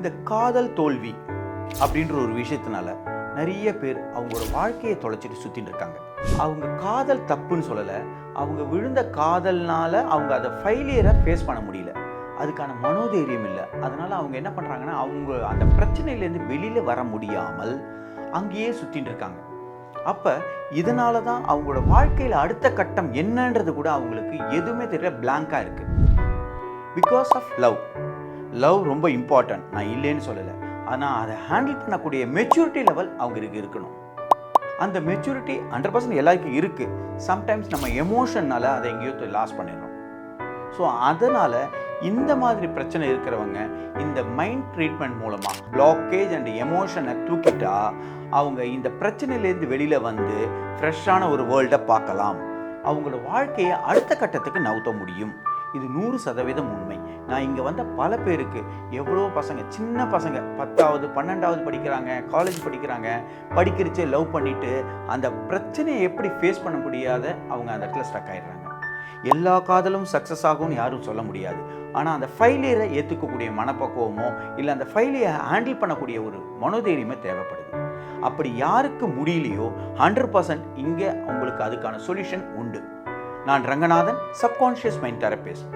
இந்த காதல் தோல்வி அப்படின்ற ஒரு விஷயத்தினால நிறைய பேர் அவங்களோட வாழ்க்கையை தொலைச்சிட்டு சுற்றிட்டு இருக்காங்க. அவங்க காதல் தப்புன்னு சொல்லலை, அவங்க விழுந்த காதல்னால அவங்க அதை ஃபெயிலியரை ஃபேஸ் பண்ண முடியல, அதுக்கான மனோதைரியம் இல்லை. அதனால் அவங்க என்ன பண்ணுறாங்கன்னா, அவங்க அந்த பிரச்சனையிலேருந்து வெளியில் வர முடியாமல் அங்கேயே சுற்றிட்டு இருக்காங்க. அப்போ இதனால தான் அவங்களோட வாழ்க்கையில் அடுத்த கட்டம் என்னன்றது கூட அவங்களுக்கு எதுவுமே தெரியல, பிளாங்காக இருக்குது. பிகாஸ் ஆஃப் லவ் ரொம்ப இம்பார்ட்டன்ட், நான் இல்லைன்னு சொல்லலை. ஆனால் அதை ஹேண்டில் பண்ணக்கூடிய மெச்சூரிட்டி லெவல் அவங்களுக்கு இருக்கணும். அந்த மெச்சூரிட்டி 100% எல்லாருக்கும் இருக்குது. சம்டைம்ஸ் நம்ம எமோஷன்னால் அதை எங்கேயோ லாஸ் பண்ணிடுறோம். ஸோ அதனால் இந்த மாதிரி பிரச்சனை இருக்கிறவங்க இந்த மைண்ட் ட்ரீட்மெண்ட் மூலமாக பிளாக்கேஜ் அண்ட் எமோஷனை தூக்கிட்டா அவங்க இந்த பிரச்சனையிலேருந்து வெளியில் வந்து ஃப்ரெஷ்ஷான ஒரு வேர்ல்டை பார்க்கலாம். அவங்களோட வாழ்க்கையை அடுத்த கட்டத்துக்கு நவுத்த முடியும். இது 100% உண்மை. நான் இங்கே வந்த பல பேருக்கு எவ்வளோ பசங்க, சின்ன பசங்க 10வது 12வது படிக்கிறாங்க, காலேஜ் படிக்கிறாங்க, படிக்கிறச்சே லவ் பண்ணிவிட்டு அந்த பிரச்சனையை எப்படி ஃபேஸ் பண்ண முடியாத அவங்க அந்த இடத்துல ஸ்டக் ஆகிடுறாங்க. எல்லா காதலும் சக்ஸஸ் ஆகும்னு யாரும் சொல்ல முடியாது. ஆனால் அந்த ஃபெயிலியரை ஏற்றுக்கக்கூடிய மனப்பக்குவமோ இல்லை அந்த ஃபெயிலியரை ஹேண்டில் பண்ணக்கூடிய ஒரு மனோதைரியமே தேவைப்படுது. அப்படி யாருக்கு முடியலையோ 100% இங்கே உங்களுக்கு அதுக்கான சொல்யூஷன் உண்டு. நான் ரங்கநாதன், சப்கான்ஷியஸ் மைண்ட் தெரபிஸ்ட்.